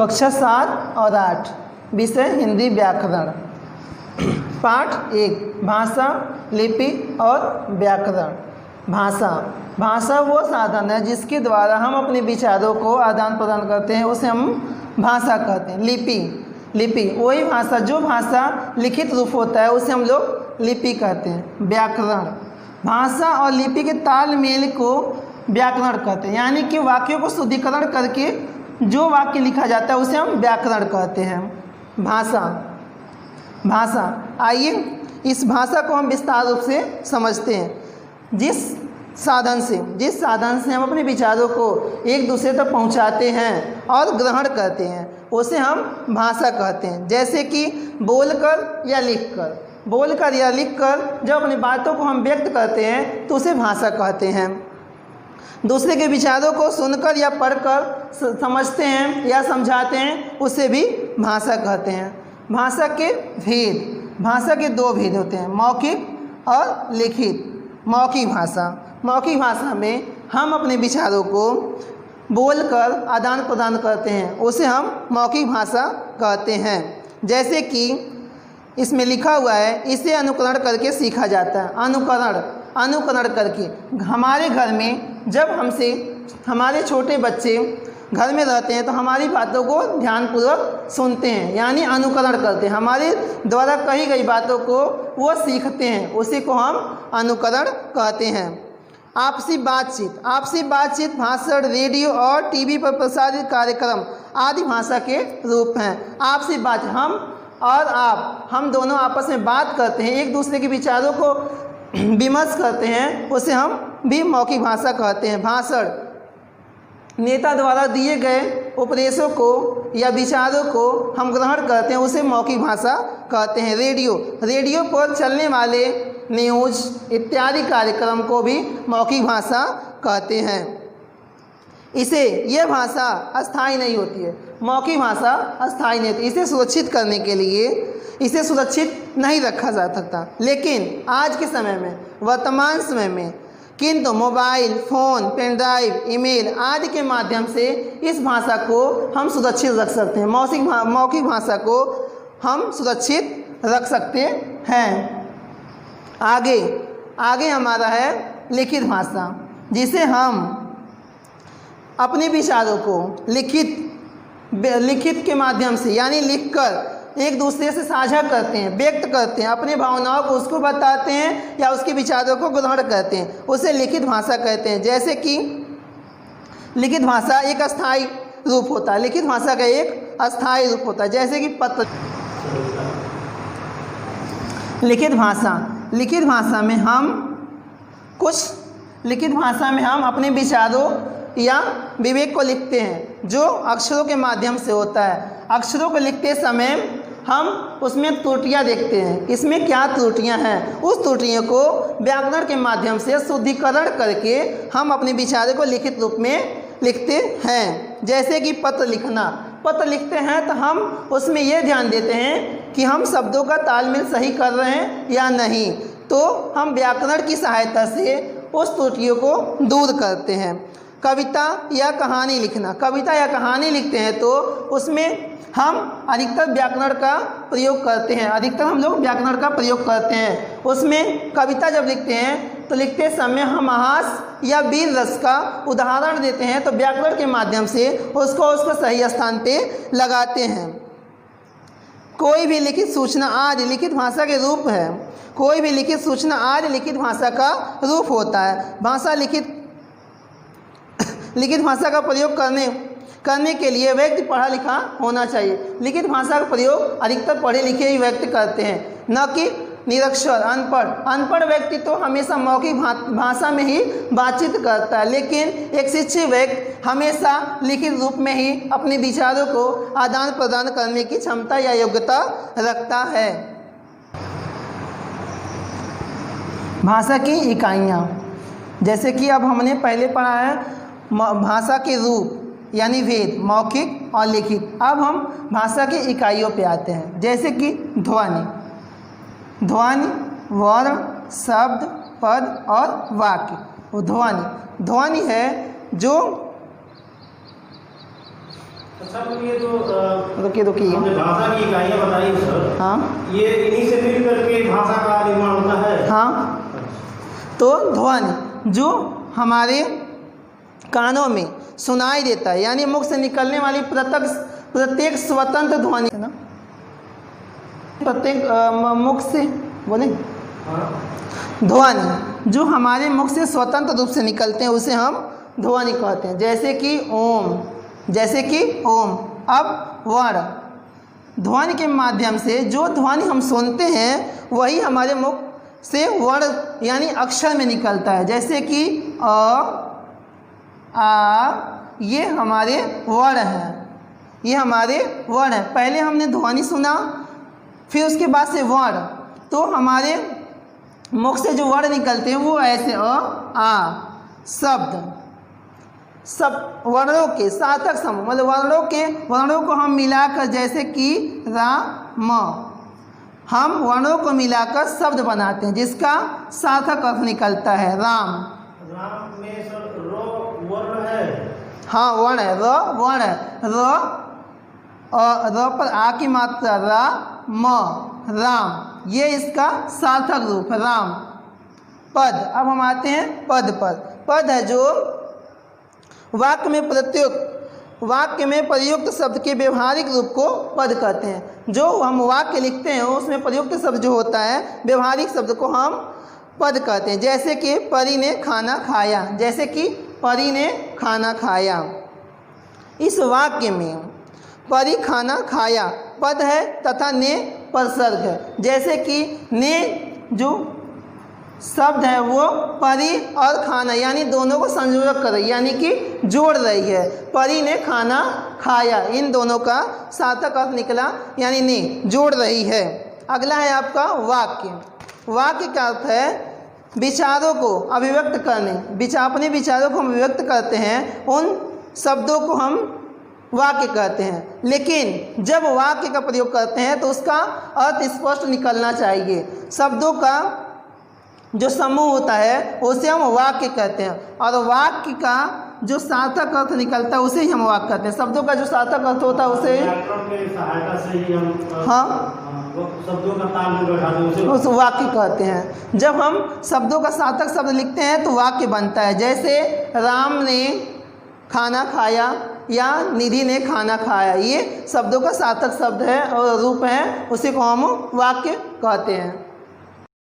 कक्षा 7 और 8 विषय हिंदी व्याकरण। पाठ 1 भाषा, लिपि और व्याकरण। भाषा वो साधन है जिसके द्वारा हम अपने विचारों को आदान प्रदान करते हैं, उसे हम भाषा कहते हैं। लिपि वही भाषा, जो भाषा लिखित रूप होता है उसे हम लोग लिपि कहते हैं। व्याकरण भाषा और लिपि के तालमेल को व्याकरण कहते हैं, यानी कि वाक्यों को शुद्धिकरण करके जो वाक्य लिखा जाता है उसे हम व्याकरण कहते हैं। भाषा आइए इस भाषा को हम विस्तार रूप से समझते हैं। जिस साधन से हम अपने विचारों को एक दूसरे तक पहुंचाते हैं और ग्रहण करते हैं उसे हम भाषा कहते हैं। जैसे कि बोलकर या लिखकर जब अपनी बातों को हम व्यक्त करते हैं तो उसे भाषा कहते हैं। दूसरे के विचारों को सुनकर या पढ़कर समझते हैं या समझाते हैं उसे भी भाषा कहते हैं। भाषा के 2 भेद होते हैं, मौखिक और लिखित। मौखिक भाषा में हम अपने विचारों को बोलकर आदान प्रदान करते हैं, उसे हम मौखिक भाषा कहते हैं। जैसे कि इसमें लिखा हुआ है, इसे अनुकरण करके सीखा जाता है। अनुकरण करके हमारे घर में जब हमारे छोटे बच्चे घर में रहते हैं तो हमारी बातों को ध्यानपूर्वक सुनते हैं, यानी अनुकरण करते हैं। हमारे द्वारा कही गई बातों को वो सीखते हैं, उसी को हम अनुकरण कहते हैं। आपसी बातचीत भाषण, रेडियो और टीवी पर प्रसारित कार्यक्रम आदि भाषा के रूप हैं। आपसी बात, हम और आप, हम दोनों आपस में बात करते हैं, एक दूसरे के विचारों को विमर्श करते हैं, उसे हम भी मौखिक भाषा कहते हैं। भाषण नेता द्वारा दिए गए उपदेशों को या विचारों को हम ग्रहण करते हैं, उसे मौखिक भाषा कहते हैं। रेडियो पर चलने वाले न्यूज़ इत्यादि कार्यक्रम को भी मौखिक भाषा कहते हैं। यह भाषा अस्थायी नहीं होती है, मौखिक भाषा अस्थायी नहीं होती। इसे सुरक्षित करने के लिए इसे सुरक्षित नहीं रखा जा सकता, लेकिन आज के समय में, वर्तमान समय में किंतु mobile phone, pen drive, email आदि के माध्यम से इस भाषा को हम सुरक्षित रख सकते हैं। मौखिक भाषा को हम सुरक्षित रख सकते हैं। आगे हमारा है लिखित भाषा, जिसे हम अपने विचारों को लिखित के माध्यम से, यानी लिखकर एक दूसरे से साझा करते हैं, व्यक्त करते हैं, अपनी भावनाओं को उसको बताते हैं या उसके विचारों को ग्रहण करते हैं, उसे लिखित भाषा कहते हैं। जैसे कि लिखित भाषा एक अस्थायी रूप होता है, जैसे कि पत्र। लिखित भाषा में हम अपने विचारों या विवेक को लिखते हैं, जो अक्षरों के माध्यम से होता है। अक्षरों को लिखते समय हम उसमें त्रुटियां देखते हैं, इसमें क्या त्रुटियां हैं, उस त्रुटियों को व्याकरण के माध्यम से शुद्धिकरण करके हम अपने विचारों को लिखित रूप में लिखते हैं। जैसे कि पत्र लिखते हैं तो हम उसमें यह ध्यान देते हैं कि हम शब्दों का तालमेल सही कर रहे हैं या नहीं, तो हम व्याकरण की सहायता से उस त्रुटियों को दूर करते हैं। कविता या कहानी लिखते हैं तो उसमें हम अधिकतर व्याकरण का प्रयोग करते हैं। उसमें कविता जब लिखते हैं तो लिखते समय हम हास या वीर रस का उदाहरण देते हैं, तो व्याकरण के माध्यम से उसको सही स्थान पे लगाते हैं। कोई भी लिखित सूचना आज लिखित भाषा के रूप है। लिखित भाषा का रूप होता है। लिखित भाषा का प्रयोग करने के लिए व्यक्ति पढ़ा लिखा होना चाहिए। लिखित भाषा का प्रयोग अधिकतर पढ़े लिखे ही व्यक्ति करते हैं, न कि निरक्षर, अनपढ़ व्यक्ति तो हमेशा मौखिक भाषा में ही बातचीत करता है, लेकिन एक शिक्षित व्यक्ति हमेशा लिखित रूप में ही अपने विचारों को आदान प्रदान करने की क्षमता या योग्यता रखता है। भाषा की इकाइयाँ, जैसे कि अब हमने पहले पढ़ा है भाषा के रूप यानी भेद, मौखिक और लिखित। अब हम भाषा की इकाइयों पे आते हैं, जैसे कि ध्वनि, वर्ण, शब्द, पद और वाक्य। ध्वनि है जो अच्छा, तो ये जो रुकिए हमने भाषा की इकाइयाँ बताई सर, हाँ ये इन्हीं से मिल करके भाषा का निर्माण होता है। हाँ, तो ध्वनि जो हमारे कानों में सुनाई देता है, यानी मुख से निकलने वाली प्रत्येक स्वतंत्र ध्वनि है ना, प्रत्येक मुख से बोले ध्वनि जो हमारे मुख से स्वतंत्र रूप से निकलते हैं उसे हम ध्वनि कहते हैं। जैसे कि ओम। अब वर्ण, ध्वनि के माध्यम से जो ध्वनि हम सुनते हैं वही हमारे मुख से वर्ण यानी अक्षर में निकलता है। जैसे कि अ, आ, ये हमारे वर्ण हैं, पहले हमने ध्वनि सुना, फिर उसके बाद से वर्ण, तो हमारे मुख से जो वर्ण निकलते हैं वो ऐसे अ, आ, शब्द, सब वर्णों के सार्थक समूह, मतलब वर्णों को हम मिलाकर, जैसे कि रा म, हम वर्णों को मिलाकर शब्द बनाते हैं जिसका सार्थक अर्थ निकलता है राम। राम में सर रो वर्ण है। हाँ, वर्ण है, र वर्ण है, र पर आ की मात्रा, रा म, राम, ये इसका सार्थक रूप है राम। पद, अब हम आते हैं पद पर। पद है जो वाक्य में प्रयुक्त शब्द के व्यवहारिक रूप को पद कहते हैं। जो हम वाक्य लिखते हैं उसमें प्रयुक्त शब्द जो होता है, व्यवहारिक शब्द को हम पद कहते हैं। जैसे कि परी ने खाना खाया, इस वाक्य में परी खाना खाया पद है तथा ने परसर्ग है। जैसे कि ने जो शब्द है वो परी और खाना यानी दोनों को संयोजक कर रही है, यानी कि जोड़ रही है। परी ने खाना खाया, इन दोनों का सार्थक अर्थ निकला, यानी ने जोड़ रही है। अगला है आपका वाक्य का अर्थ है विचारों को अभिव्यक्त करने, अपने विचारों को हम अभिव्यक्त करते हैं, उन शब्दों को हम वाक्य कहते हैं। लेकिन जब वाक्य का प्रयोग करते हैं तो उसका अर्थ स्पष्ट निकलना चाहिए। शब्दों का जो समूह होता है उसे हम वाक्य कहते हैं, और वाक्य का जो सार्थक अर्थ निकलता है उसे ही हम वाक्य कहते हैं। शब्दों का जो सार्थक अर्थ होता है उसे सहायता से ही हम शब्दों का ताल में बैठाते हैं, उस वाक्य कहते हैं। जब हम शब्दों का सार्थक शब्द लिखते हैं तो वाक्य बनता है। जैसे राम ने खाना खाया या निधि ने खाना खाया, ये शब्दों का सार्थक शब्द है और रूप है, उसी को हम वाक्य कहते हैं।